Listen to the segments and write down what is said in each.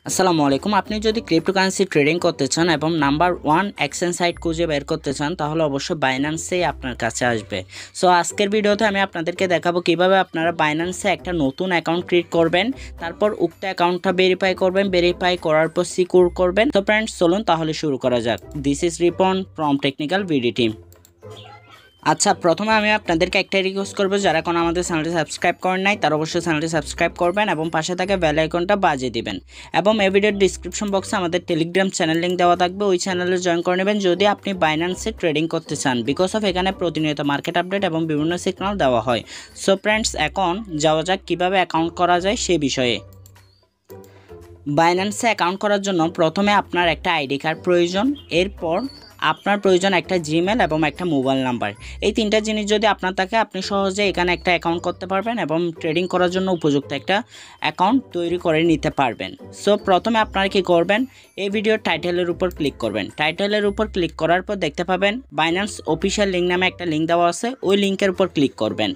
আসসালামু আলাইকুম। আপনি যদি ক্রিপ্টোকারেন্সি ট্রেডিং করতে চান এবং নাম্বার 1 এক্সচেঞ্জ সাইট খুঁজে বের করতে চান তাহলে অবশ্যই বাইন্যান্সেই আপনার কাছে আসবে। সো আজকের ভিডিওতে আমি আপনাদেরকে দেখাবো কিভাবে আপনারা বাইন্যান্সে একটা নতুন অ্যাকাউন্ট ক্রিয়েট করবেন, তারপর উক্ত অ্যাকাউন্টটা ভেরিফাই করবেন, ভেরিফাই করার পর সিকিউর করবেন। তো ফ্রেন্ডস চলুন তাহলে শুরু করা যাক। This is Ripon from technical VD team. আচ্ছা, প্রথমে আমি আপনাদেরকে একটা রিকোয়েস্ট করবো, যারা কোনো আমাদের চ্যানেলটি সাবস্ক্রাইব করেন নাই তারা অবশ্যই চ্যানেলটি সাবস্ক্রাইব করবেন এবং পাশে থাকা বেল আইকনটা বাজিয়ে দিবেন। এবং এই ভিডিওর ডিসক্রিপশন বক্সে আমাদের টেলিগ্রাম চ্যানেল লিঙ্ক দেওয়া থাকবে, ওই চ্যানেলে জয়েন করে নেবেন যদি আপনি বাইন্যান্সে ট্রেডিং করতে চান। বিকজ অফ এখানে প্রতিনিয়ত মার্কেট আপডেট এবং বিভিন্ন সিগন্যাল দেওয়া হয়। সো ফ্রেন্ডস, এখন যাওয়া যাক কীভাবে অ্যাকাউন্ট করা যায় সে বিষয়ে। বাইন্যান্সে অ্যাকাউন্ট করার জন্য প্রথমে আপনার একটা আইডি কার্ড প্রয়োজন, এরপর আপনার প্রয়োজন একটা জিমেল এবং একটা মোবাইল নাম্বার। এই তিনটা জিনিস যদি আপনার থাকে আপনি সহজে এখানে একটা অ্যাকাউন্ট করতে পারবেন এবং ট্রেডিং করার জন্য উপযুক্ত একটা অ্যাকাউন্ট তৈরি করে নিতে পারবেন। সো প্রথমে আপনারা কি করবেন, এই ভিডিওর টাইটেলের উপর ক্লিক করবেন। টাইটেলের উপর ক্লিক করার পর দেখতে পাবেন বাইন্যান্স অফিসিয়াল লিঙ্ক নামে একটা লিঙ্ক দেওয়া আছে, ওই লিঙ্কের উপর ক্লিক করবেন।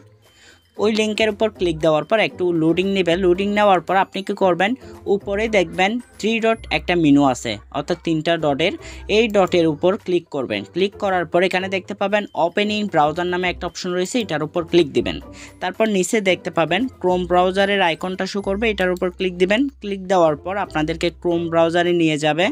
ওই লিঙ্কের উপর ক্লিক দেওয়ার পর একটু লোডিং নেবে। লোডিং নেওয়ার পর আপনি কি করবেন, উপরে দেখবেন 3 ডট একটা মেনু আছে, অর্থাৎ 3টা ডটের, এই ডটের উপর ক্লিক করবেন। ক্লিক করার পর এখানে দেখতে পাবেন ওপেন ইন ব্রাউজার নামে একটা অপশন রয়েছে, এটার উপর ক্লিক দিবেন। তারপর নিচে দেখতে পাবেন ক্রোম ব্রাউজারের আইকনটা শো করবে, এটার উপর ক্লিক দিবেন। ক্লিক দেওয়ার পর আপনাদেরকে ক্রোম ব্রাউজারে নিয়ে যাবে।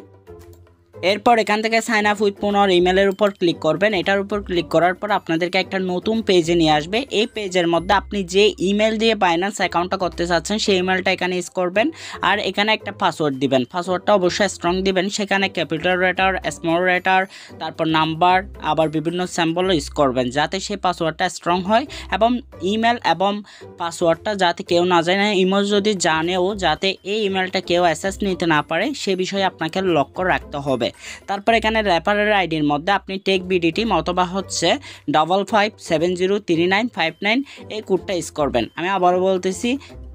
এরপর এখান থেকে সাইন আপ উইথ পুনর ইমেলের উপর ক্লিক করবেন। এটার উপর ক্লিক করার পর আপনাদেরকে একটা নতুন পেজে নিয়ে আসবে। এই পেজের মধ্যে আপনি যে ইমেল দিয়ে বাইন্যান্স অ্যাকাউন্টটা করতে চাচ্ছেন সেই ইমেলটা এখানে ইউজ করবেন, আর এখানে একটা পাসওয়ার্ড দিবেন। পাসওয়ার্ডটা অবশ্যই স্ট্রং দিবেন, সেখানে ক্যাপিটাল লেটার, স্মল লেটার, তারপর নাম্বার, আবার বিভিন্ন সিম্বলও ইউজ করবেন যাতে সেই পাসওয়ার্ডটা স্ট্রং হয় এবং ইমেল এবং পাসওয়ার্ডটা যাতে কেউ না জানে, ইমেল যদি জানেও যাতে এই ইমেলটা কেউ অ্যাক্সেস নিতে না পারে সে বিষয়ে আপনাকে লক্ষ্য রাখতে হবে। তারপর এখানে রেফারেল আইডির মধ্যে আপনি techbdteam অথবা হচ্ছে 55703959 এই কোডটা ইউজ করবেন। আমি আবারও বলতেছি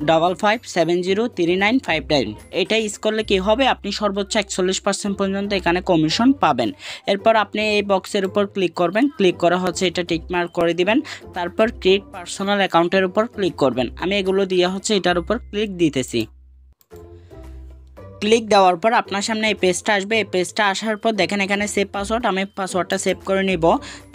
55703959, এটা ইউজ করলে কি হবে, আপনি সর্বোচ্চ 41% পর্যন্ত এখানে কমিশন পাবেন। এরপর আপনি এই বক্সের উপর ক্লিক করবেন। ক্লিক করে হচ্ছে এটা টিক মার্ক করে দিবেন। তারপর ক্রিয়েট পার্সোনাল অ্যাকাউন্টের উপর ক্লিক করবেন। আমি এগুলো দিয়ে হচ্ছে এটার উপর ক্লিক দিতেছি। ক্লিক দেওয়ার পর আপনার সামনে এই পেজটা আসবে। এই পেজটা আসার পর দেখেন এখানে সেভ পাসওয়ার্ড, আমি পাসওয়ার্ডটা সেভ করে নিব।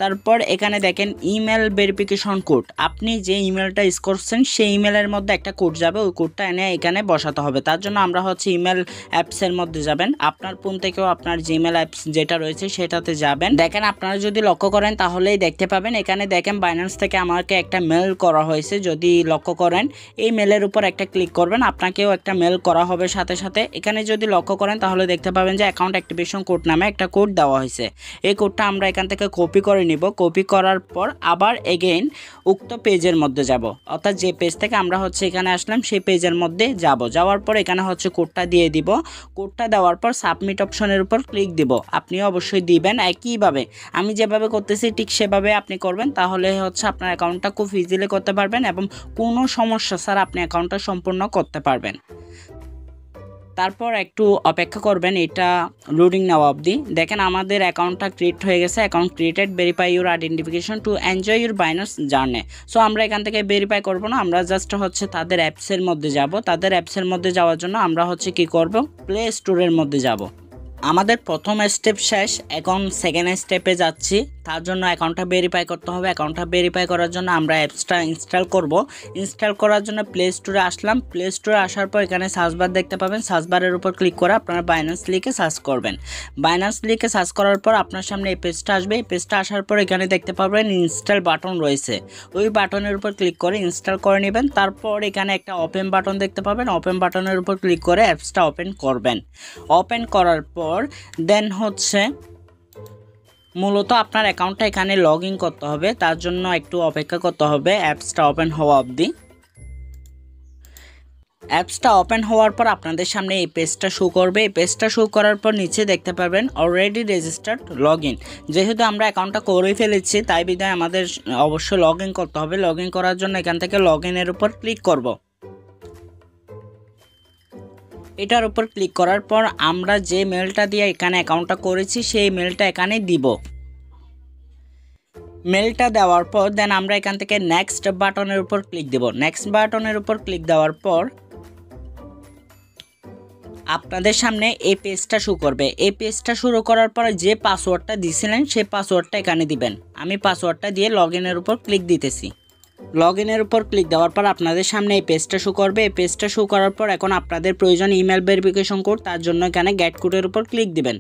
তারপর এখানে দেখেন ইমেল ভেরিফিকেশন কোড, আপনি যে ইমেলটা ইউজ করছেন সেই ইমেলের মধ্যে একটা কোড যাবে, ওই কোডটা এনে এখানে বসাতে হবে। তার জন্য আমরা হচ্ছে ইমেল অ্যাপসের মধ্যে যাবেন, আপনার ফোন থেকেও আপনার জিমেল অ্যাপস যেটা রয়েছে সেটাতে যাবেন। দেখেন আপনারা যদি লক্ষ্য করেন তাহলেই দেখতে পাবেন এখানে দেখেন বাইন্যান্স থেকে আমাকে একটা মেল করা হয়েছে। যদি লক্ষ্য করেন এই মেলের উপর একটা ক্লিক করবেন, আপনাকেও একটা মেল করা হবে সাথে সাথে। এখানে যদি লক্ষ্য করেন তাহলে দেখতে পাবেন যে অ্যাকাউন্ট অ্যাক্টিভেশন কোড নামে একটা কোড দেওয়া হয়েছে। এই কোডটা আমরা এখান থেকে কপি করে নিব। কপি করার পর আবার এগেইন উক্ত পেজের মধ্যে যাব, অর্থাৎ যে পেজ থেকে আমরা হচ্ছে এখানে আসলাম সেই পেজের মধ্যে যাব। যাওয়ার পর এখানে হচ্ছে কোডটা দিয়ে দিব। কোডটা দেওয়ার পর সাবমিট অপশনের উপর ক্লিক দিব। আপনিও অবশ্যই দিবেন একইভাবে, আমি যেভাবে করতেছি ঠিক সেভাবে আপনি করবেন, তাহলে হচ্ছে আপনার অ্যাকাউন্টটা খুব ইজিলি করতে পারবেন এবং কোনো সমস্যা ছাড়া আপনি অ্যাকাউন্টটা সম্পূর্ণ করতে পারবেন। তারপর একটু অপেক্ষা করবেন এটা লোডিং নেওয়া অবধি। দেখেন আমাদের অ্যাকাউন্টটা ক্রিয়েট হয়ে গেছে। Account created, verify your identification to enjoy your Binance journey. So আমরা এখান থেকে ভেরিফাই করব না, আমরা জাস্ট হচ্ছে তাদের অ্যাপসের মধ্যে যাব। তাদের অ্যাপসের মধ্যে যাওয়ার জন্য আমরা হচ্ছে কি করব, প্লে স্টোরের মধ্যে যাব। আমাদের প্রথম স্টেপ শেষ, এখন সেকেন্ড স্টেপে যাচ্ছি। তার জন্য অ্যাকাউন্টটা ভেরিফাই করতে হবে। অ্যাকাউন্টটা ভেরিফাই করার জন্য আমরা অ্যাপসটা ইনস্টল করব। ইনস্টল করার জন্য প্লে স্টোরে আসলাম। প্লে স্টোরে আসার পর এখানে সার্চ বার দেখতে পাবেন, সার্চ বারের উপর ক্লিক করে আপনারা বাইন্যান্স লিখে সার্চ করবেন। বাইন্যান্স লিখে সার্চ করার পর আপনার সামনে এই পেজটা আসবে। এই পেজটা আসার পর এখানে দেখতে পাবেন ইনস্টল বাটন রয়েছে, ওই বাটনের উপর ক্লিক করে ইনস্টল করে নেবেন। তারপর এখানে একটা ওপেন বাটন দেখতে পাবেন, ওপেন বাটনের উপর ক্লিক করে অ্যাপসটা ওপেন করবেন। ওপেন করার পর দেন হচ্ছে মূলত আপনার অ্যাকাউন্টটা এখানে লগ ইন করতে হবে, তার জন্য একটু অপেক্ষা করতে হবে অ্যাপসটা ওপেন হওয়া অবধি। অ্যাপসটা ওপেন হওয়ার পর আপনাদের সামনে এই পেজটা শো করবে। এই পেজটা শো করার পর নিচে দেখতে পাবেন অলরেডি রেজিস্টার্ড লগ ইন। যেহেতু আমরা অ্যাকাউন্টটা করে ফেলেছি তাই বিধায় আমাদের অবশ্যই লগ ইন করতে হবে। লগ ইন করার জন্য এখান থেকে লগ ইনের উপর ক্লিক করব। এটার উপর ক্লিক করার পর আমরা যে মেলটা দিয়ে এখানে অ্যাকাউন্টটা করেছি সেই মেলটা এখানে দিব। মেলটা দেওয়ার পর দেন আমরা এখান থেকে নেক্সট বাটনের উপর ক্লিক দেব। নেক্সট বাটনের উপর ক্লিক দেওয়ার পর আপনাদের সামনে এই পেজটা শো করবে। এই পেজটা শুরু করার পর যে পাসওয়ার্ডটা দিয়েছিলেন সেই পাসওয়ার্ডটা এখানে দিবেন। আমি পাসওয়ার্ডটা দিয়ে লগইনের উপর ক্লিক দিতেছি। লগইনের উপর ক্লিক দেওয়ার পর আপনাদের সামনে এই পেজটা শো করবে। এই পেজটা শো করার পর এখন আপনাদের প্রয়োজন ইমেল ভেরিফিকেশন কোড। তার জন্য এখানে গেট কোডের উপর ক্লিক দিবেন।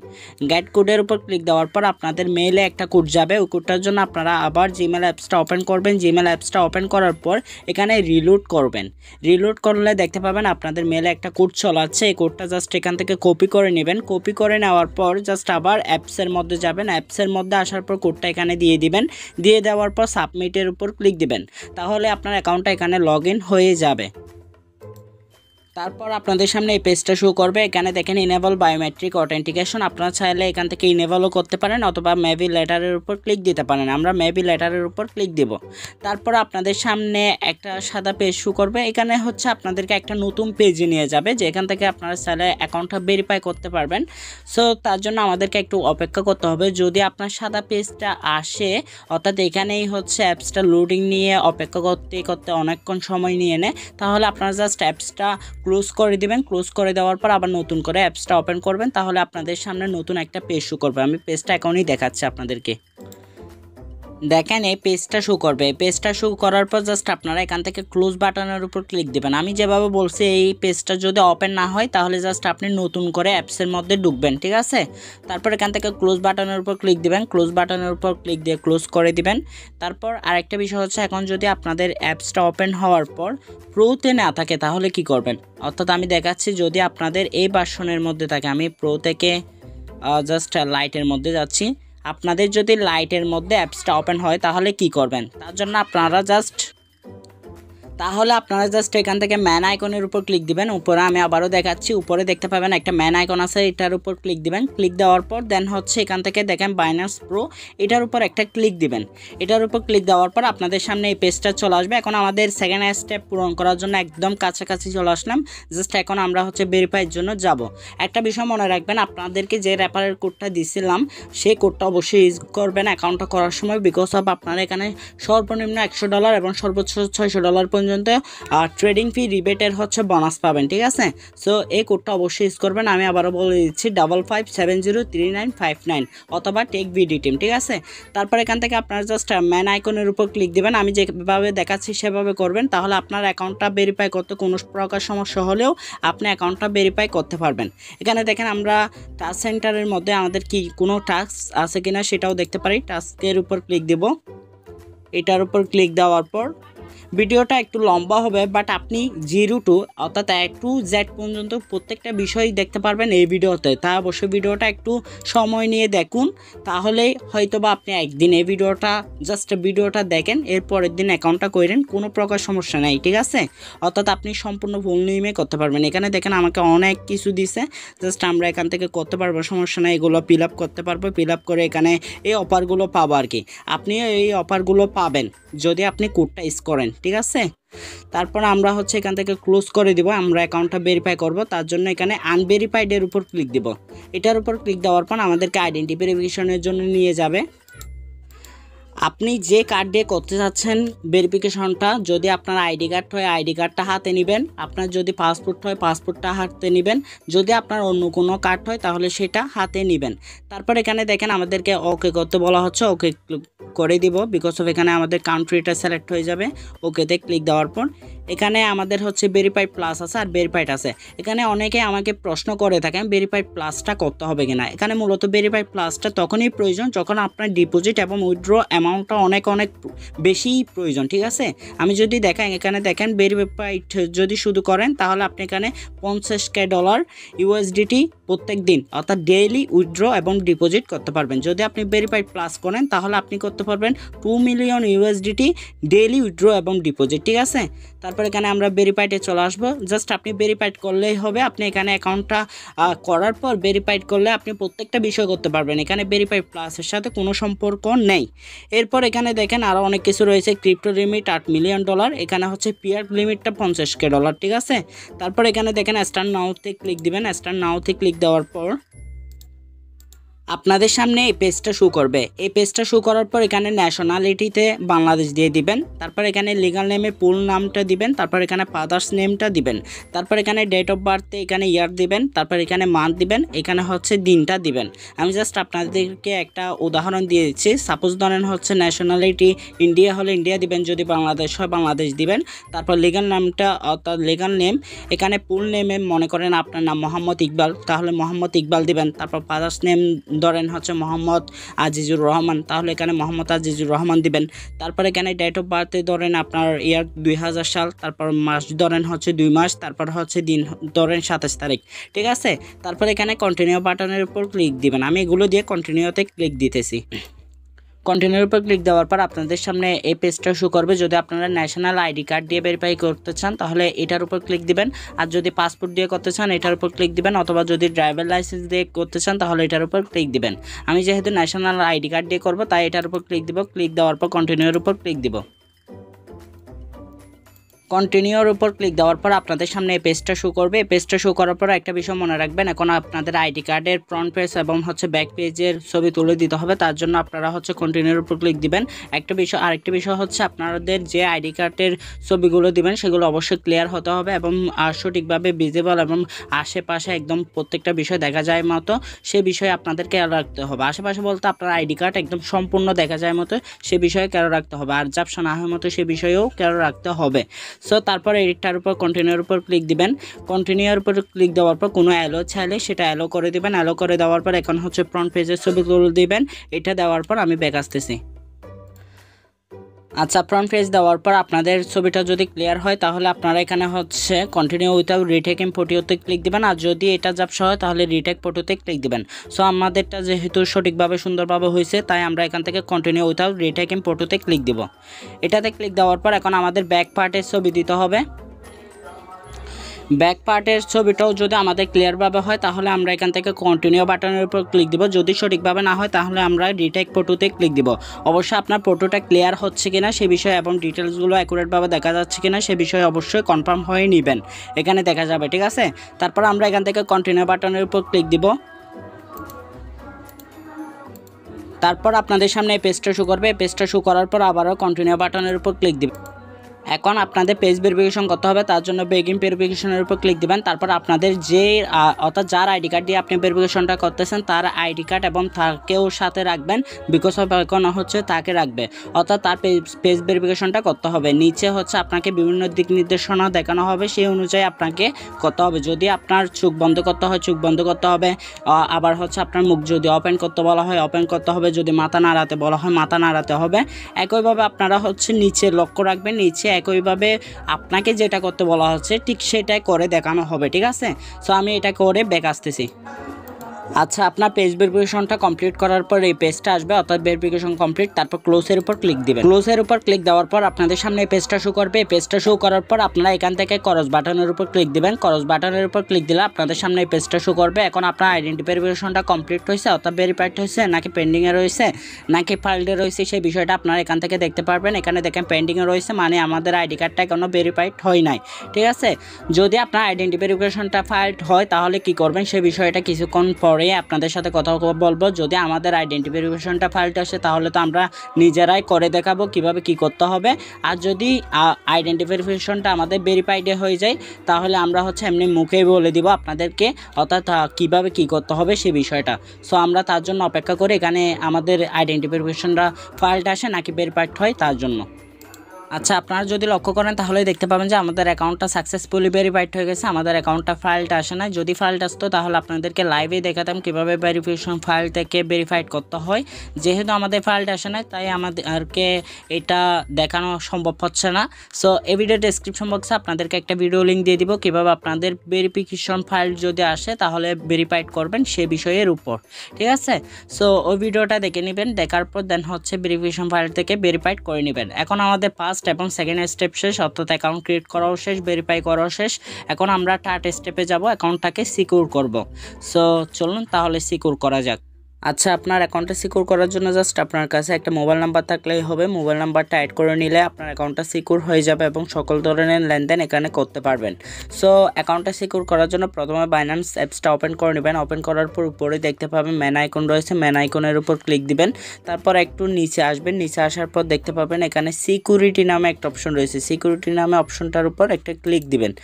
গেট কোডের উপর ক্লিক দেওয়ার পর আপনাদের মেইলে একটা কোড যাবে। ওই কোডটার জন্য আপনারা আবার জিমেল অ্যাপসটা ওপেন করবেন। জিমেল অ্যাপসটা ওপেন করার পর এখানে রিলোড করবেন। রিলোড করলে দেখতে পাবেন আপনাদের মেইলে একটা কোড চলাচ্ছে। এই কোডটা জাস্ট এখান থেকে কপি করে নেবেন। কপি করে নেওয়ার পর জাস্ট আবার অ্যাপসের মধ্যে যাবেন। অ্যাপসের মধ্যে আসার পর কোডটা এখানে দিয়ে দিবেন। দিয়ে দেওয়ার পর সাবমিটের উপর ক্লিক দিবেন। তাহলে আপনার অ্যাকাউন্টটা এখানে লগ ইন হয়ে যাবে। তারপর আপনাদের সামনে এই পেজটা শো করবে। এখানে দেখেন ইনেবল বায়োমেট্রিক অথেন্টিকেশন। আপনারা চাইলে এখান থেকে ইনেবলও করতে পারেন অথবা মেবি লেটারের উপর ক্লিক দিতে পারেন। আমরা মেবি লেটারের উপর ক্লিক দিব। তারপর আপনাদের সামনে একটা সাদা পেজ শো করবে। এখানে হচ্ছে আপনাদেরকে একটা নতুন পেজে নিয়ে যাবে, যেখান থেকে আপনারা চাইলে অ্যাকাউন্টটা ভেরিফাই করতে পারবেন। সো তার জন্য আমাদেরকে একটু অপেক্ষা করতে হবে। যদি আপনার সাদা পেজটা আসে, অর্থাৎ এখানেই হচ্ছে অ্যাপসটা লোডিং নিয়ে অপেক্ষা করতে করতে অনেকক্ষণ সময় নিয়ে নেয়, তাহলে আপনারা জাস্ট অ্যাপসটা ক্লোজ করে দিবেন। ক্লোজ করে দেওয়ার পর আবার নতুন করে অ্যাপসটা ওপেন করবেন। তাহলে আপনাদের সামনে নতুন একটা পেজ শো করবে। আমি পেজটা এখনই দেখাচ্ছি আপনাদেরকে। দেখেন এই পেজটা শো করবে। এই পেজটা শো করার পর জাস্ট আপনারা এখান থেকে ক্লোজ বাটনের উপর ক্লিক দিবেন। আমি যেভাবে বলছি এই পেজটা যদি ওপেন না হয় তাহলে জাস্ট আপনি নতুন করে অ্যাপসের মধ্যে ঢুকবেন, ঠিক আছে। তারপর এখান থেকে ক্লোজ বাটনের উপর ক্লিক দিবেন। ক্লোজ বাটনের উপর ক্লিক দিয়ে ক্লোজ করে দিবেন। তারপর আরেকটা বিষয় হচ্ছে, এখন যদি আপনাদের অ্যাপসটা ওপেন হওয়ার পর প্রোতে না থাকে তাহলে কি করবেন, অর্থাৎ আমি দেখাচ্ছি যদি আপনাদের এই ভার্সনের মধ্যে থাকে। আমি প্রো থেকে জাস্ট লাইটের মধ্যে যাচ্ছি। আপনাদের যদি লাইটের মধ্যে অ্যাপসটা ওপেন হয় তাহলে কি করবেন, তার জন্য আপনারা জাস্ট এখান থেকে ম্যান আইকনের উপর ক্লিক দিবেন। উপরে আমি আবারও দেখাচ্ছি, উপরে দেখতে পাবেন একটা ম্যান আইকন আছে, এটার উপর ক্লিক দিবেন। ক্লিক দেওয়ার পর দেন হচ্ছে এখান থেকে দেখেন বাইন্যান্স প্রো, এটার উপর একটা ক্লিক দিবেন। এটার উপর ক্লিক দেওয়ার পর আপনাদের সামনে এই পেজটা চলে আসবে। এখন আমাদের সেকেন্ড স্টেপ পূরণ করার জন্য একদম কাছাকাছি চলে আসলাম। জাস্ট এখন আমরা হচ্ছে ভেরিফাইয়ের জন্য যাব। একটা বিষয় মনে রাখবেন, আপনাদেরকে যে রেফারেল কোডটা দিয়েছিলাম সেই কোডটা অবশ্যই ইউজ করবেন অ্যাকাউন্টটা করার সময়, বিকজ অফ আপনারা এখানে সর্বনিম্ন $100 এবং সর্বোচ্চ $600 পর্যন্ত ট্রেডিং ফি রিবেটের হচ্ছে বোনাস পাবেন, ঠিক আছে। সো এই কোডটা অবশ্যই ইউজ করবেন। আমি আবারও বলে দিচ্ছি 55703959 অথবা techbdteam, ঠিক আছে। তারপর এখান থেকে আপনারা জাস্ট ম্যান আইকনের উপর ক্লিক দিবেন। আমি যেভাবে দেখাচ্ছি সেভাবে করবেন, তাহলে আপনার অ্যাকাউন্টটা ভেরিফাই করতে কোনো প্রকার সমস্যা হলেও আপনি অ্যাকাউন্টটা ভেরিফাই করতে পারবেন। এখানে দেখেন আমরা টাস্ক সেন্টারের মধ্যে আমাদের কি কোনো টাস্ক আছে কিনা সেটাও দেখতে পারি। টাস্কের উপর ক্লিক দেব। এটার উপর ক্লিক দেওয়ার পর ভিডিওটা একটু লম্বা হবে, বাট আপনি 0 to অর্থাৎ A to Z পর্যন্ত প্রত্যেকটা বিষয় দেখতে পারবেন এই ভিডিওতে। তা অবশ্যই ভিডিওটা একটু সময় নিয়ে দেখুন, তাহলে হয়তোবা আপনি একদিন এই ভিডিওটা দেখেন, এর পরের দিন অ্যাকাউন্টটা করেন, কোনো প্রকার সমস্যা নেই, ঠিক আছে। অর্থাৎ আপনি সম্পূর্ণ ফুল নিয়মে করতে পারবেন। এখানে দেখেন আমাকে অনেক কিছু দিছে, জাস্ট আমরা এখান থেকে করতে পারবো, সমস্যা নেই। এগুলো ফিল আপ করতে পারবো, ফিল আপ করে এখানে এই অফারগুলো পাবো আর কি। আপনি এই অফারগুলো পাবেন যদি আপনি কোডটা ইউজ করেন, ঠিক আছে। তারপর আমরা হচ্ছে এখান থেকে ক্লোজ করে দিব। আমরা অ্যাকাউন্টটা ভেরিফাই করব, তার জন্য এখানে আনভেরিফাইডের উপর ক্লিক দিব। এটার উপর ক্লিক দেওয়ার পর আমাদেরকে আইডেন্টি ভেরিফিকেশনের জন্য নিয়ে যাবে। আপনি যে কার্ড দিয়ে করতে যাচ্ছেন ভেরিফিকেশনটা, যদি আপনার আইডি কার্ড হয় আইডি কার্ডটা হাতে নেবেন, আপনার যদি পাসপোর্ট হয় পাসপোর্টটা হাতে নেবেন, যদি আপনার অন্য কোনো কার্ড হয় তাহলে সেটা হাতে নেবেন। তারপর এখানে দেখেন আমাদেরকে ওকে করতে বলা হচ্ছে, ওকে করে দিব, বিকজ অফ এখানে আমাদের কান্ট্রিটা সিলেক্ট হয়ে যাবে। ওকেতে ক্লিক দেওয়ার পর এখানে আমাদের হচ্ছে ভেরিফাইড প্লাস আছে আর ভেরিফাইড আছে। এখানে অনেকে আমাকে প্রশ্ন করে থাকেন ভেরিফাইড প্লাসটা করতে হবে কিনা। এখানে মূলত ভেরিফাইড প্লাসটা তখনই প্রয়োজন যখন আপনার ডিপোজিট এবং উইথড্র অ্যামাউন্টটা অনেক বেশি প্রয়োজন, ঠিক আছে। আমি যদি দেখেন এখানে দেখেন ভেরিফাইড যদি শুধু করেন তাহলে আপনি এখানে $50,000 USDT প্রত্যেক দিন অর্থাৎ ডেইলি উইথড্র এবং ডিপোজিট করতে পারবেন। যদি আপনি ভেরিফাইড প্লাস করেন তাহলে আপনি করতে পারবেন 2 মিলিয়ন USDT ডেইলি উইথড্র এবং ডিপোজিট, ঠিক আছে। তারপর এখানে আমরা ভেরিফাইডে চলে আসবো। জাস্ট আপনি ভেরিফাইড করলেই হবে। আপনি এখানে অ্যাকাউন্টটা করার পর ভেরিফাইড করলে আপনি প্রত্যেকটা বিষয় করতে পারবেন। এখানে ভেরিফাইড প্লাসের সাথে কোনো সম্পর্ক নেই। এরপর এখানে দেখেন আরও অনেক কিছু রয়েছে। ক্রিপ্টো লিমিট $8 মিলিয়ন, এখানে হচ্ছে পিয়ার লিমিটটা $50,000, ঠিক আছে। তারপর এখানে দেখেন স্টার্ট নাওতে ক্লিক দিবেন। স্টার্ট নাওতে ক্লিক দেওয়ার পর আপনাদের সামনে এই পেজটা শো করবে। এই পেজটা শো করার পর এখানে ন্যাশনালিটিতে বাংলাদেশ দিয়ে দিবেন, তারপর এখানে লিগাল নেমে ফুল নামটা দিবেন, তারপর এখানে ফাদার্স নেমটা দিবেন, তারপর এখানে ডেট অফ বার্থে এখানে ইয়ার দিবেন, তারপর এখানে মান্থ দিবেন, এখানে হচ্ছে দিনটা দিবেন। আমি জাস্ট আপনাদেরকে একটা উদাহরণ দিয়ে দিচ্ছি। সাপোজ ধরেন হচ্ছে ন্যাশনালিটি ইন্ডিয়া হলে ইন্ডিয়া দিবেন, যদি বাংলাদেশ হয় বাংলাদেশ দিবেন। তারপর লিগাল নামটা অর্থাৎ লিগাল নেম এখানে ফুল নেমে মনে করেন আপনার নাম মোহাম্মদ ইকবাল, তাহলে মোহাম্মদ ইকবাল দিবেন। তারপর ফাদার্স নেম ধরেন হচ্ছে মোহাম্মদ আজিজুর রহমান, তাহলে এখানে মোহাম্মদ আজিজুর রহমান দিবেন। তারপর এখানে ডেট অফ বার্থে ধরেন আপনার ইয়ার 2000 সাল, তারপর মাস ধরেন হচ্ছে 2 মাস, তারপর হচ্ছে দিন ধরেন 27 তারিখ, ঠিক আছে। তারপর এখানে কন্টিনিউ বাটনের উপর ক্লিক দিবেন। আমি এগুলো দিয়ে কন্টিনিউতে ক্লিক দিতেছি। কন্টিনিউর উপর ক্লিক দেওয়ার পর আপনাদের সামনে এই পেজটা শো করবে। যদি আপনারা ন্যাশনাল আইডি কার্ড দিয়ে ভেরিফাই করতে চান তাহলে এটার উপর ক্লিক দিবেন, আর যদি পাসপোর্ট দিয়ে করতে চান এটার উপর ক্লিক দিবেন, অথবা যদি ড্রাইভার লাইসেন্স দিয়ে করতে চান তাহলে এটার উপর ক্লিক দিবেন। আমি যেহেতু ন্যাশনাল আইডি কার্ড দিয়ে করব তাই এটার উপর ক্লিক দিব। ক্লিক দেওয়ার পর কন্টিনিউর উপর ক্লিক দিব। কন্টিনিউর উপর ক্লিক দেওয়ার পর আপনাদের সামনে এই পেজটা শো করবে। এই পেজটা শো করার পর একটা বিষয় মনে রাখবেন, এখন আপনাদের আইডি কার্ডের ফ্রন্ট পেজ এবং হচ্ছে ব্যাক পেজের ছবি তুলে দিতে হবে। তার জন্য আপনারা হচ্ছে কন্টিনিউর উপর ক্লিক দিবেন। আরেকটা বিষয় হচ্ছে আপনাদের যে আইডি কার্ডের ছবিগুলো দিবেন সেগুলো অবশ্যই ক্লিয়ার হতে হবে এবং সঠিকভাবে ভিজিবল এবং আশেপাশে একদম প্রত্যেকটা বিষয় দেখা যায় মতো সে বিষয়ে আপনাদের খেয়াল রাখতে হবে। আশেপাশে বলতে আপনার আইডি কার্ড একদম সম্পূর্ণ দেখা যায় মতো সে বিষয়ে খেয়াল রাখতে হবে, আর ঝাপসা না হয় মতো সে বিষয়েও খেয়াল রাখতে হবে। সো তারপরে এটার উপর কন্টিনিউর উপর ক্লিক দিবেন। কন্টিনিউর উপর ক্লিক দেওয়ার পর কোনো অ্যালো চাইলে সেটা অ্যালো করে দিবেন। অ্যালো করে দেওয়ার পর এখন হচ্ছে ফ্রন্ট পেজের ছবি তুলে দিবেন। এটা দেওয়ার পর আমি ব্যাক আসতেছি। আচ্ছা, ফ্রন্ট পেজ দেওয়ার পর আপনাদের ছবিটা যদি ক্লিয়ার হয় তাহলে আপনারা এখানে হচ্ছে কন্টিনিউ উইথাউট রিটেকিং ফটোতে ক্লিক দিবেন, আর যদি এটা ঝাপসা হয় তাহলে রিটেক ফটোতে ক্লিক দিবেন। সো আমাদেরটা যেহেতু সঠিকভাবে সুন্দরভাবে হয়েছে তাই আমরা এখান থেকে কন্টিনিউ উইথাউট রিটেকিং ফটোতে ক্লিক দিব। এটাতে ক্লিক দেওয়ার পর এখন আমাদের ব্যাক পার্টের ছবি দিতে হবে। ব্যাক পার্টের ছবিটাও যদি আমাদের ক্লিয়ারভাবে হয় তাহলে আমরা এখান থেকে কন্টিনিউ বাটনের উপর ক্লিক দিব। যদি সঠিকভাবে না হয় তাহলে আমরা রিটেক ফটোতে ক্লিক দিব। অবশ্যই আপনার ফটোটা ক্লিয়ার হচ্ছে কিনা সে বিষয়ে এবং ডিটেলসগুলো অ্যাকুরেটভাবে দেখা যাচ্ছে কিনা সে বিষয়ে অবশ্যই কনফার্ম হয়ে নেবেন, এখানে দেখা যাবে, ঠিক আছে। তারপর আমরা এখান থেকে কন্টিনিউ বাটনের উপর ক্লিক দিব। তারপর আপনাদের সামনে এই পেজটা শো করবে। এই পেজটা শো করার পর আবারও কন্টিনিউ বাটনের উপর ক্লিক দিবেন। এখন আপনাদের পেজ ভেরিফিকেশন করতে হবে, তার জন্য বেগিং ভেরিফিকেশনের উপর ক্লিক দিবেন। তারপর আপনাদের যে অর্থাৎ যার আইডি কার্ড দিয়ে আপনি ভেরিফিকেশনটা করতেছেন তার আইডি কার্ড এবং তাকেও সাথে রাখবেন, বিকজ অফ এখন হচ্ছে তাকে রাখবে, অর্থাৎ তার পেজ ভেরিফিকেশনটা করতে হবে। নিচে হচ্ছে আপনাকে বিভিন্ন দিক নির্দেশনা দেখানো হবে, সেই অনুযায়ী আপনাকে করতে হবে। যদি আপনার চোখ বন্ধ করতে হয় চোখ বন্ধ করতে হবে, আবার হচ্ছে আপনার মুখ যদি ওপেন করতে বলা হয় ওপেন করতে হবে, যদি মাথা নাড়াতে বলা হয় মাথা নাড়াতে হবে। একইভাবে আপনারা হচ্ছে নিচে লক্ষ্য রাখবেন, নিচে একইভাবে আপনাকে যেটা করতে বলা হচ্ছে ঠিক সেটাই করে দেখানো হবে, ঠিক আছে। সো আমি এটা করে ব্যাক আসতেছি। আচ্ছা, আপনার পেজ ভেরিফিকেশনটা কমপ্লিট করার পর এই পেজটা আসবে, অর্থাৎ ভেরিফিকেশন কমপ্লিট। তারপর ক্লোজের উপর ক্লিক দিবেন। ক্লোজের উপর ক্লিক দেওয়ার পর আপনাদের সামনে এই পেজটা শো করবে। এই পেজটা শো করার পর আপনারা এখান থেকে ক্রস বাটনের উপর ক্লিক দিবেন। ক্রস বাটনের উপর ক্লিক দিলে আপনাদের সামনে এই পেজটা শো করবে। এখন আপনার আইডেন্টি ভেরিফিকেশনটা কমপ্লিট হয়েছে অর্থাৎ ভেরিফাইড হয়েছে নাকি পেন্ডিংয়ে রয়েছে নাকি ফাইল্ডে রয়েছে সেই বিষয়টা আপনারা এখান থেকে দেখতে পারবেন। এখানে দেখেন পেন্ডিংয়ে রয়েছে, মানে আমাদের আইডি কার্ডটা এখনো ভেরিফাইড হয় নাই, ঠিক আছে। যদি আপনার আইডেন্টি ভেরিফিকেশনটা ফাইল্ড হয় তাহলে কি করবেন সেই বিষয়টা কিছুক্ষণ পরে আপনাদের সাথে কথা বলবো। যদি আমাদের আইডেন্টি ভেরিফিকেশনটা ফাইলটা আসে তাহলে তো আমরা নিজেরাই করে দেখাবো কিভাবে কি করতে হবে। আর যদি আইডেন্টি ভেরিফিকেশনটা আমাদের ভেরিফাইডে হয়ে যায় তাহলে আমরা হচ্ছে এমনি মুখেই বলে দিব আপনাদেরকে, অর্থাৎ কিভাবে কি করতে হবে সেই বিষয়টা। সো আমরা তার জন্য অপেক্ষা করি এখানে আমাদের আইডেন্টি ভেরিফিকেশনটা ফাইলটা আসে নাকি ভেরিফাইড হয় তার জন্য। আচ্ছা, আপনারা যদি লক্ষ্য করেন তাহলে দেখতে পাবেন যে আমাদের অ্যাকাউন্টটা সাকসেসফুলি ভেরিফাইড হয়ে গেছে। আমাদের অ্যাকাউন্টটা ফাইলটা আসে না। যদি ফাইলটা আসতো তাহলে আপনাদেরকে লাইভেই দেখাতাম কীভাবে ভেরিফিকেশন ফাইল থেকে ভেরিফাইড করতে হয়। যেহেতু আমাদের ফাইলটা আসে না তাই আমাদেরকে এটা দেখানো সম্ভব হচ্ছে না। সো এই ভিডিও ডেসক্রিপশন বক্সে আপনাদেরকে একটা ভিডিও লিঙ্ক দিয়ে দিব কীভাবে আপনাদের ভেরিফিকেশন ফাইল যদি আসে তাহলে ভেরিফাইড করবেন সে বিষয়ের উপর, ঠিক আছে। সো ওই ভিডিওটা দেখে নেবেন, দেখার পর দেন হচ্ছে ভেরিফিকেশন ফাইল থেকে ভেরিফাইড করে নেবেন। এখন আমাদের এবং সেকেন্ড স্টেপ শেষ, অর্থাৎ অ্যাকাউন্ট ক্রিয়েট করাও শেষ, ভেরিফাই করাও শেষ। এখন আমরা থার্ড স্টেপে যাব, অ্যাকাউন্টটাকে সিকিউর করব। সো চলুন তাহলে সিকিউর করা যাক। আচ্ছা, আপনার অ্যাকাউন্টটা সিকিউর করার জন্য জাস্ট আপনার কাছে একটা মোবাইল নাম্বার থাকলেই হবে। মোবাইল নাম্বারটা অ্যাড করে নিলে আপনার অ্যাকাউন্টটা সিকিউর হয়ে যাবে এবং সকল ধরনের লেনদেন এখানে করতে পারবেন। সো অ্যাকাউন্টটা সিকিউর করার জন্য প্রথমে বাইন্যান্স অ্যাপসটা ওপেন করে নেবেন। ওপেন করার পর উপরে দেখতে পাবেন ম্যান আইকন রয়েছে, ম্যান আইকনের উপর ক্লিক দিবেন। তারপর একটু নিচে আসবেন, নিচে আসার পর দেখতে পাবেন এখানে সিকিউরিটি নামে একটা অপশন রয়েছে। সিকিউরিটি নামে অপশনটার উপর একটা ক্লিক দিবেন।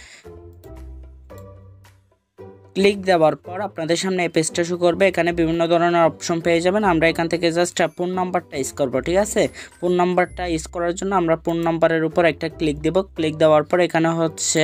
ক্লিক দেওয়ার পর আপনাদের সামনে এই পেজটা শো করবে। এখানে বিভিন্ন ধরনের অপশন পেয়ে যাবেন। আমরা এখান থেকে জাস্ট ফোন নাম্বারটা ইউজ করবো, ঠিক আছে। ফোন নাম্বারটা ইউজ করার জন্য আমরা ফোন নাম্বারের উপর একটা ক্লিক দেব। ক্লিক দেওয়ার পর এখানে হচ্ছে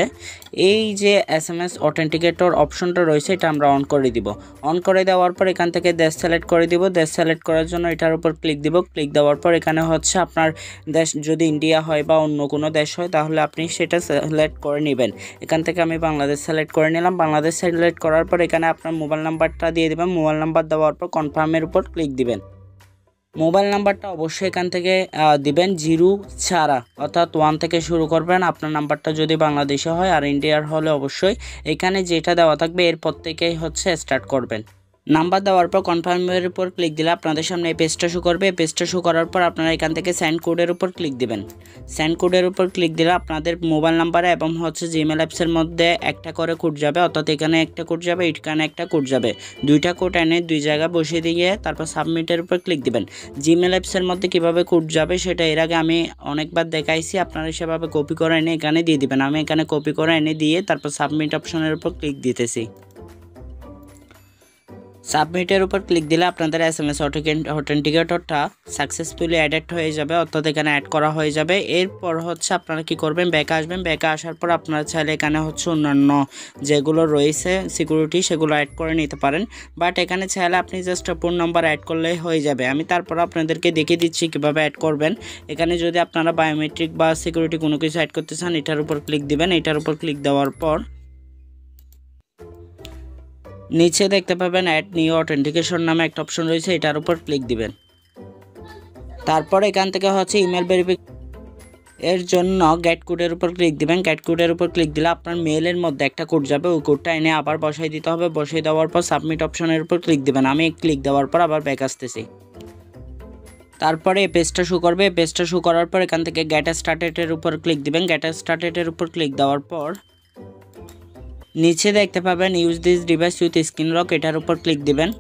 এই যে SMS অথেন্টিকেটর অপশনটা রয়েছে এটা আমরা অন করে দিব। অন করে দেওয়ার পর এখান থেকে দেশ সিলেক্ট করে দিব। দেশ সিলেক্ট করার জন্য এটার উপর ক্লিক দিব। ক্লিক দেওয়ার পর এখানে হচ্ছে আপনার দেশ যদি ইন্ডিয়া হয় বা অন্য কোনো দেশ হয় তাহলে আপনি সেটা সিলেক্ট করে নেবেন। এখান থেকে আমি বাংলাদেশ সিলেক্ট করে নিলাম। বাংলাদেশ সিলেক্ট করার পর এখানে আপনার মোবাইল নাম্বারটা দিয়ে দিবেন। মোবাইল নাম্বার দেওয়ার পর কনফার্মের উপর ক্লিক দিবেন। মোবাইল নাম্বারটা অবশ্যই এখান থেকে দিবেন 0 ছাড়া, অর্থাৎ 1 থেকে শুরু করবেন। আপনার নাম্বারটা যদি বাংলাদেশে হয় আর ইন্ডিয়ার হলে অবশ্যই এখানে যেটা দেওয়া থাকবে এরপর থেকেই হচ্ছে স্টার্ট করবেন। নাম্বার দেওয়ার পর কনফার্মের উপর ক্লিক দিলে আপনাদের সামনে এই পেজটা শো করবে। এই পেজটা শো করার পর আপনারা এখান থেকে সেন্ড কোডের উপর ক্লিক দিবেন। সেন্ড কোডের উপর ক্লিক দিলে আপনাদের মোবাইল নাম্বারে এবং হচ্ছে জিমেল অ্যাপসের মধ্যে একটা করে কোড যাবে, অর্থাৎ এখানে একটা কোড যাবে, এখানে একটা কোড যাবে। দুইটা কোড এনে দুই জায়গায় বসিয়ে দিয়ে তারপর সাবমিটের উপর ক্লিক দিবেন। জিমেল অ্যাপসের মধ্যে কীভাবে কোড যাবে সেটা এর আগে আমি অনেকবার দেখাইছি, আপনারা সেভাবে কপি করে এনে এখানে দিয়ে দিবেন। আমি এখানে কপি করে এনে দিয়ে তারপর সাবমিট অপশনের উপর ক্লিক দিতেছি। সাবমিটের উপর ক্লিক দিলে আপনাদের SMS অথেন্টিকেটরটা সাকসেসফুলি অ্যাডেড হয়ে যাবে, অর্থাৎ এখানে অ্যাড করা হয়ে যাবে। এরপর হচ্ছে আপনারা কি করবেন, ব্যাকে আসবেন। ব্যাকে আসার পর আপনারা চাইলে এখানে হচ্ছে অন্যান্য যেগুলো রয়েছে সিকিউরিটি সেগুলো অ্যাড করে নিতে পারেন, বাট এখানে চাইলে আপনি জাস্ট ফোন নাম্বার অ্যাড করলেই হয়ে যাবে। আমি তারপর আপনাদেরকে দেখিয়ে দিচ্ছি কীভাবে অ্যাড করবেন। এখানে যদি আপনারা বায়োমেট্রিক বা সিকিউরিটি কোনো কিছু অ্যাড করতে চান এটার উপর ক্লিক দিবেন। এটার উপর ক্লিক দেওয়ার পর নিচে দেখতে পাবেন অ্যাড নিউ অথেন্টিকেশন নামে একটা অপশন রয়েছে, এটার উপর ক্লিক দিবেন। তারপর এখান থেকে হচ্ছে ইমেল ভেরিফিকেশন এর জন্য গেট কোডের উপর ক্লিক দিবেন। গেট কোডের উপর ক্লিক দিলে আপনার মেলের মধ্যে একটা কোড যাবে, ওই কোডটা এনে আবার বসাই দিতে হবে। বসাই দেওয়ার পর সাবমিট অপশনের উপর ক্লিক দিবেন। আমি ক্লিক দেওয়ার পর আবার ব্যাক আসতেছি। তারপরে এই পেজটা শো করবে। পেজটা শো করার পর এখান থেকে গেট স্টার্টেডের উপর ক্লিক দিবেন। গেট স্টার্টেডের উপর ক্লিক দেওয়ার পর নিচে দেখতে পাবেন use this device with screen lock, এটার উপর ক্লিক দিবেন।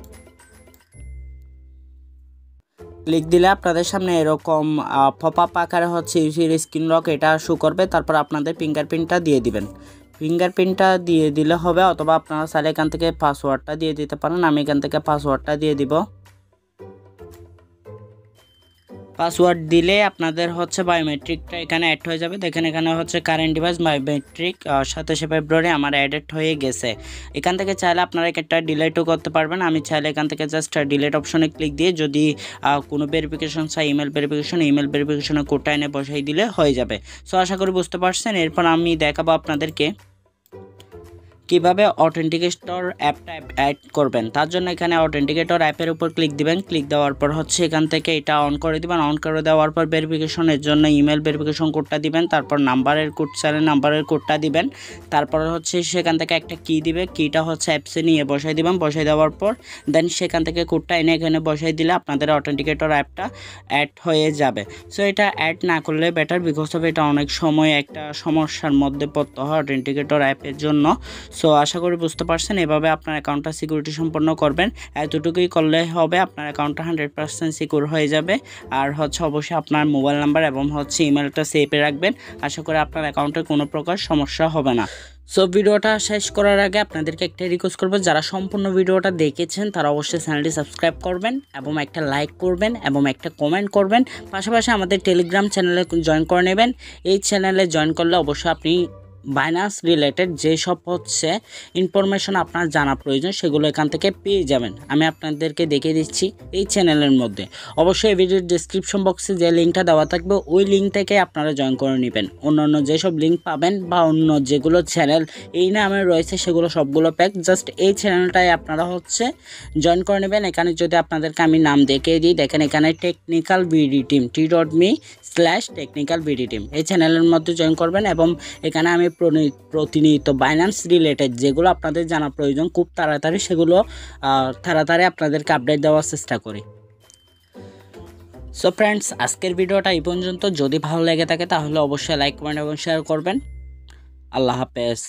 ক্লিক দিলে আপনাদের সামনে এরকম পপআপ আকারে হচ্ছে ইউজ স্ক্রিন লক এটা শো করবে। তারপর আপনাদের ফিঙ্গারপ্রিন্টটা দিয়ে দিবেন। ফিঙ্গারপ্রিন্টটা দিয়ে দিলে হবে, অথবা আপনারা চাইলে এখান থেকে পাসওয়ার্ডটা দিয়ে দিতে পারেন। আমি এখান থেকে পাসওয়ার্ডটা দিয়ে দিব। পাসওয়ার্ড দিলে আপনাদের হচ্ছে বায়োমেট্রিকটা এখানে অ্যাড হয়ে যাবে। দেখেন এখানে হচ্ছে কারেন্ট ডিভাইস বায়োমেট্রিক 27 ফেব্রুয়ারি আমার অ্যাডেড হয়ে গেছে। এখান থেকে চাইলে আপনারা একটা ডিলেটও করতে পারবেন। আমি চাইলে এখান থেকে জাস্ট ডিলেট অপশনে ক্লিক দিয়ে যদি কোনো ভেরিফিকেশন চাই ইমেল ভেরিফিকেশনের কোডটা এনে বসাই দিলে হয়ে যাবে। সো আশা করি বুঝতে পারছেন। এরপর আমি দেখাবো আপনাদেরকে কিভাবে অথেন্টিকেটর অ্যাপটা অ্যাড করবেন। তার জন্য এখানে অথেন্টিকেটর অ্যাপের উপর ক্লিক দিবেন। ক্লিক দেওয়ার পর হচ্ছে এখান থেকে এটা অন করে দিবেন। অন করে দেওয়ার পর ভেরিফিকেশনের জন্য ইমেল ভেরিফিকেশন কোডটা দিবেন। তারপর নাম্বারের কোড চাইলে নাম্বারের কোডটা দিবেন। তারপর হচ্ছে সেখান থেকে একটা কি দিবে, কিটা হচ্ছে অ্যাপসে নিয়ে বসাই দিবেন। বসাই দেওয়ার পর দেন সেখান থেকে কোডটা এনে এখানে বসাই দিলে আপনাদের অথেন্টিকেটর অ্যাপটা অ্যাড হয়ে যাবে। সো এটা অ্যাড না করলে বেটার, বিকজ অফ এটা অনেক সময় একটা সমস্যার মধ্যে পড়তে হয় অথেন্টিকেটর অ্যাপের জন্য। সো আশা করি বুঝতে পারছেন। এভাবে আপনার অ্যাকাউন্টটা সিকিউরিটি সম্পন্ন করবেন। এতটুকুই করলে হবে, আপনার অ্যাকাউন্টটা 100% সিকিউর হয়ে যাবে। আর হচ্ছে অবশ্যই আপনার মোবাইল নাম্বার এবং হচ্ছে ইমেলটা সেভে রাখবেন। আশা করি আপনার অ্যাকাউন্টে কোনো প্রকার সমস্যা হবে না। সো ভিডিওটা শেষ করার আগে আপনাদেরকে একটা রিকোয়েস্ট করবো, যারা সম্পূর্ণ ভিডিওটা দেখেছেন তারা অবশ্যই চ্যানেলটি সাবস্ক্রাইব করবেন এবং একটা লাইক করবেন এবং একটা কমেন্ট করবেন। পাশাপাশি আমাদের টেলিগ্রাম চ্যানেলে জয়েন করে নেবেন। এই চ্যানেলে জয়েন করলে অবশ্যই আপনি বাইন্যান্স রিলেটেড যেসব হচ্ছে ইনফরমেশন আপনার জানা প্রয়োজন সেগুলো এখান থেকে পেয়ে যাবেন। আমি আপনাদেরকে দেখিয়ে দিচ্ছি এই চ্যানেলের মধ্যে। অবশ্যই ভিডিওর ডেসক্রিপশন বক্সে যে লিঙ্কটা দেওয়া থাকবে ওই লিঙ্ক থেকে আপনারা জয়েন করে নেবেন। অন্যান্য যেসব লিঙ্ক পাবেন বা অন্য যেগুলো চ্যানেল এই নামে রয়েছে সেগুলো সবগুলো প্যাক, জাস্ট এই চ্যানেলটাই আপনারা হচ্ছে জয়েন করে নেবেন। এখানে যদি আপনাদেরকে আমি নাম দেখিয়ে দিই, দেখেন এখানে technical BD team t.me/technical BD team এই চ্যানেলের মধ্যে জয়েন করবেন এবং এখানে আমি প্রতিনিয়ত বাইন্যান্স রিলেটেড যেগুলো আপনাদের জানা প্রয়োজন খুব তাড়াতাড়ি সেগুলো তাড়াতাড়ি আপনাদেরকে আপডেট দেওয়ার চেষ্টা করি। সো ফ্রেন্ডস, আজকের ভিডিওটা এই পর্যন্ত। যদি ভালো লেগে থাকে তাহলে অবশ্যই লাইক কমেন্ট এবং শেয়ার করবেন। আল্লাহ হাফেজ।